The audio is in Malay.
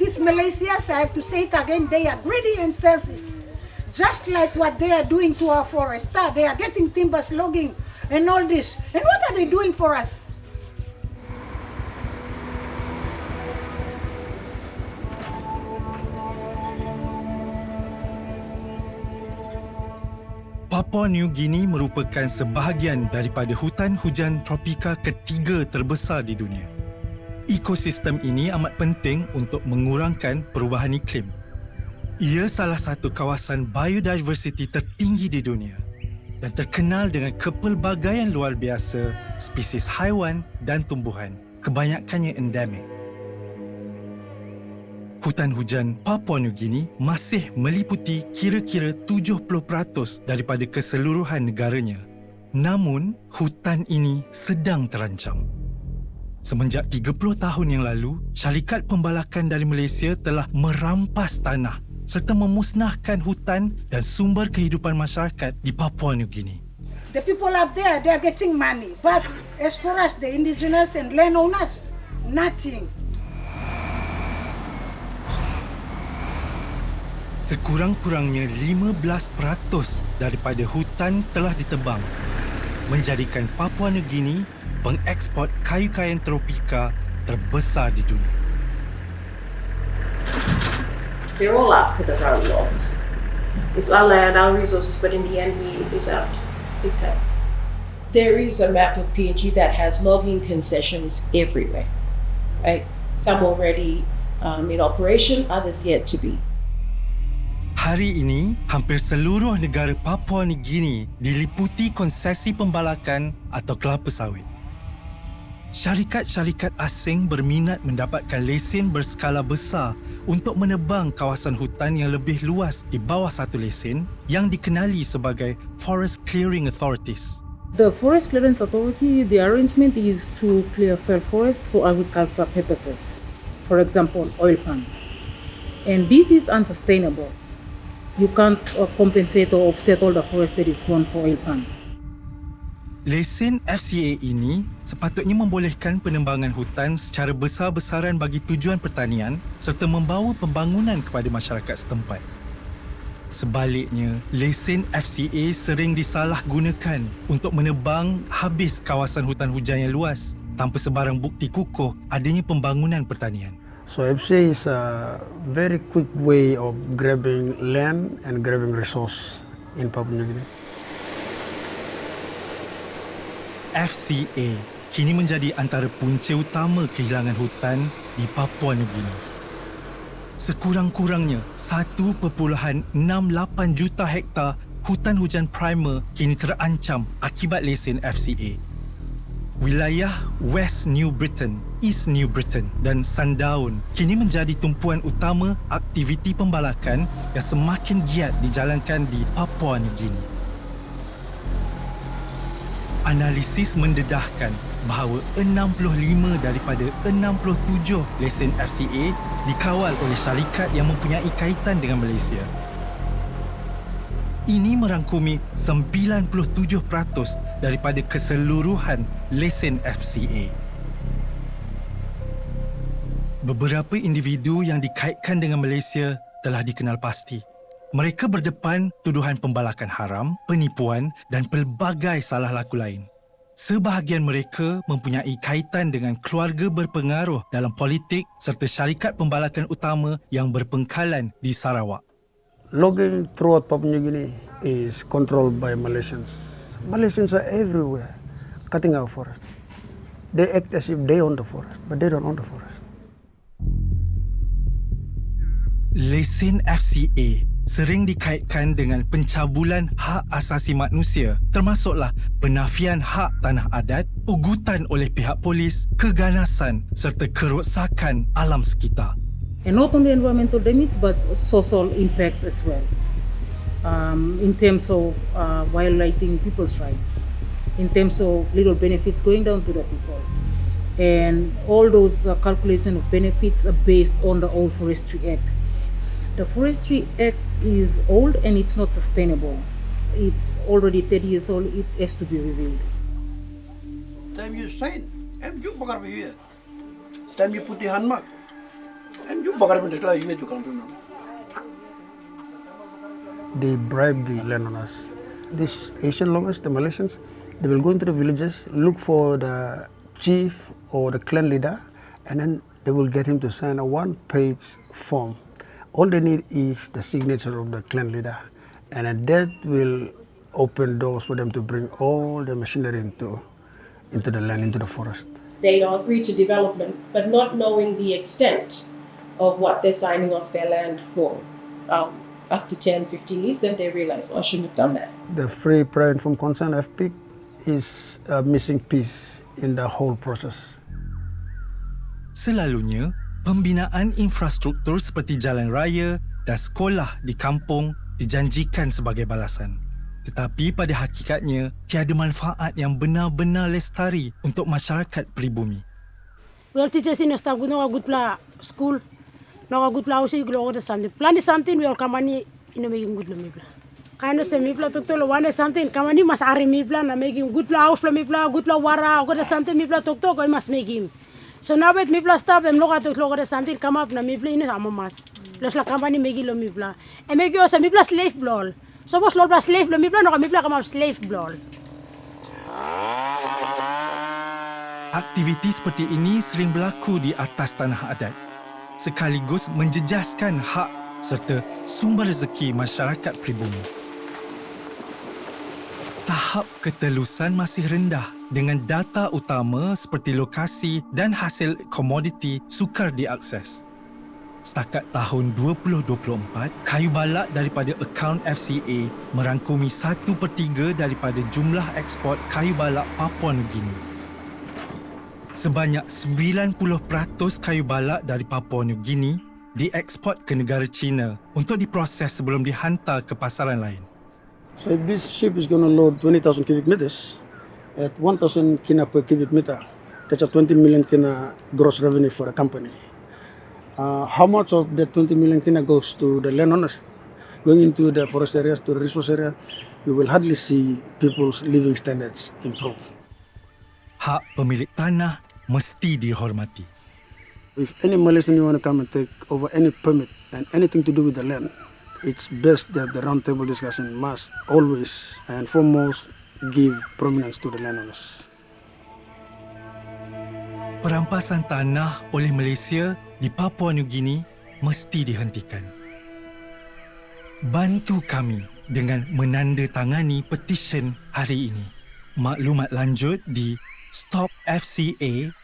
these Malaysians, I have to say it again, they are greedy and selfish. Just like what they are doing to our forest. They are getting timbers, logging, and all this. And what are they doing for us? Papua New Guinea merupakan sebahagian daripada hutan hujan tropika ketiga terbesar di dunia. Ekosistem ini amat penting untuk mengurangkan perubahan iklim. Ia salah satu kawasan biodiversiti tertinggi di dunia dan terkenal dengan kepelbagaian luar biasa spesies haiwan dan tumbuhan, kebanyakannya endemik. Hutan hujan Papua New Guinea masih meliputi kira-kira 70% daripada keseluruhan negaranya. Namun, hutan ini sedang terancam. Semenjak 30 tahun yang lalu, syarikat pembalakan dari Malaysia telah merampas tanah serta memusnahkan hutan dan sumber kehidupan masyarakat di Papua New Guinea. The people up there, they are getting money. But as for us, the indigenous and landowners, nothing. Sekurang-kurangnya 15% daripada hutan telah ditebang, menjadikan Papua New Guinea pengeksport kayu-kayan tropika terbesar di dunia. They're all after the road lots. It's our land, our resources, but in the end we lose out. Okay. There is a map of PNG that has logging concessions everywhere, right? Some already in operation, others yet to be. Hari ini, hampir seluruh negara Papua New Guinea diliputi konsesi pembalakan atau kelapa sawit. Syarikat-syarikat asing berminat mendapatkan lesen berskala besar untuk menebang kawasan hutan yang lebih luas di bawah satu lesen yang dikenali sebagai Forest Clearing Authorities. The Forest Clearance Authority, the arrangement is to clear fell forest for agricultural purposes. For example, oil palm. And this is unsustainable. You can't compensate or offset all the forest that is gone for oil palm. Lesen FCA ini sepatutnya membolehkan penembangan hutan secara besar-besaran bagi tujuan pertanian serta membawa pembangunan kepada masyarakat setempat. Sebaliknya, lesen FCA sering disalahgunakan untuk menebang habis kawasan hutan hujan yang luas tanpa sebarang bukti kukuh adanya pembangunan pertanian. So FCA is a very quick way of grabbing land and grabbing resource in Papua New Guinea. FCA kini menjadi antara punca utama kehilangan hutan di Papua New Guinea. Sekurang-kurangnya 1.68 juta hektar hutan hujan primer kini terancam akibat lesen FCA. Wilayah West New Britain, East New Britain dan Sundown kini menjadi tumpuan utama aktiviti pembalakan yang semakin giat dijalankan di Papua New Guinea. Analisis mendedahkan bahawa 65 daripada 67 lesen FCA dikawal oleh syarikat yang mempunyai kaitan dengan Malaysia. Ini merangkumi 97% daripada keseluruhan lesen FCA. Beberapa individu yang dikaitkan dengan Malaysia telah dikenal pasti. Mereka berdepan tuduhan pembalakan haram, penipuan dan pelbagai salah laku lain. Sebahagian mereka mempunyai kaitan dengan keluarga berpengaruh dalam politik serta syarikat pembalakan utama yang berpengkalan di Sarawak. Logging throughout Papua New Guinea is controlled by Malaysians. Malaysians are everywhere, cutting our forest. They act as if they own the forest, but they don't own the forest. Lesen FCA sering dikaitkan dengan pencabulan hak asasi manusia, termasuklah penafian hak tanah adat, ugutan oleh pihak polis, keganasan serta kerosakan alam sekitar. And not only environmental damage, but social impacts as well. In terms of violating people's rights, in terms of little benefits going down to the people. And all those calculation of benefits are based on the old Forestry Act. The Forestry Act is old and it's not sustainable. It's already 30 years old, it has to be reviewed. Time you sign, you bakar here. Time you put the hand mark, And you bakar mendesla you you come to know. They bribe the landowners. These Asian loggers, the Malaysians, they will go into the villages, look for the chief or the clan leader, and then they will get him to sign a one-page form. All they need is the signature of the clan leader, and then that will open doors for them to bring all the machinery into the land, into the forest. They agree to development, but not knowing the extent of what they're signing off their land for. After 10, 15 years, then they realize, oh, I shouldn't have done that. The Free, Prior, Informed Consent FPIC is a missing piece in the whole process. Selalunya, pembinaan infrastruktur seperti jalan raya dan sekolah di kampung dijanjikan sebagai balasan. Tetapi pada hakikatnya, tiada manfaat yang benar-benar lestari untuk masyarakat peribumi. Well, teachers in staff good, no good pla school, no good pla house, good over something. Plan is something we all company in making good me pla. Kind of say me pla to one is something. Company must are me pla na making good pla house pla me pla good pla wara good something me pla to I must make him. So now with me pla staff em look at to something come up na me pla in a mas. Plus la company making lo me pla. And make you say me pla slave blow. So was lo pla slave lo me pla no me pla come up slave blow. Aktiviti seperti ini sering berlaku di atas tanah adat, sekaligus menjejaskan hak serta sumber rezeki masyarakat pribumi. Tahap ketelusan masih rendah dengan data utama seperti lokasi dan hasil komoditi sukar diakses. Setakat tahun 2024, kayu balak daripada akaun FCA merangkumi 1/3 daripada jumlah ekspor kayu balak Papua Nugini. Sebanyak 90% kayu balak dari Papua Nugini dieksport ke negara China untuk diproses sebelum dihantar ke pasaran lain. So if this ship is going to load 20,000 cubic meters at 1,000 kina per cubic meter, that's a 20 million kina gross revenue for the company. How much of that 20 million kina goes to the landowners? Going into the forest areas, to the resource area, you will hardly see people's living standards improve. Hak pemilik tanah mesti dihormati. If any Malaysian you want to come and take over any permit and anything to do with the land, it's best that the roundtable discussion must always and foremost give prominence to the landowners. Perampasan tanah oleh Malaysia di Papua Nugini mesti dihentikan. Bantu kami dengan menandatangani petisyen hari ini. Maklumat lanjut di stopfca.org.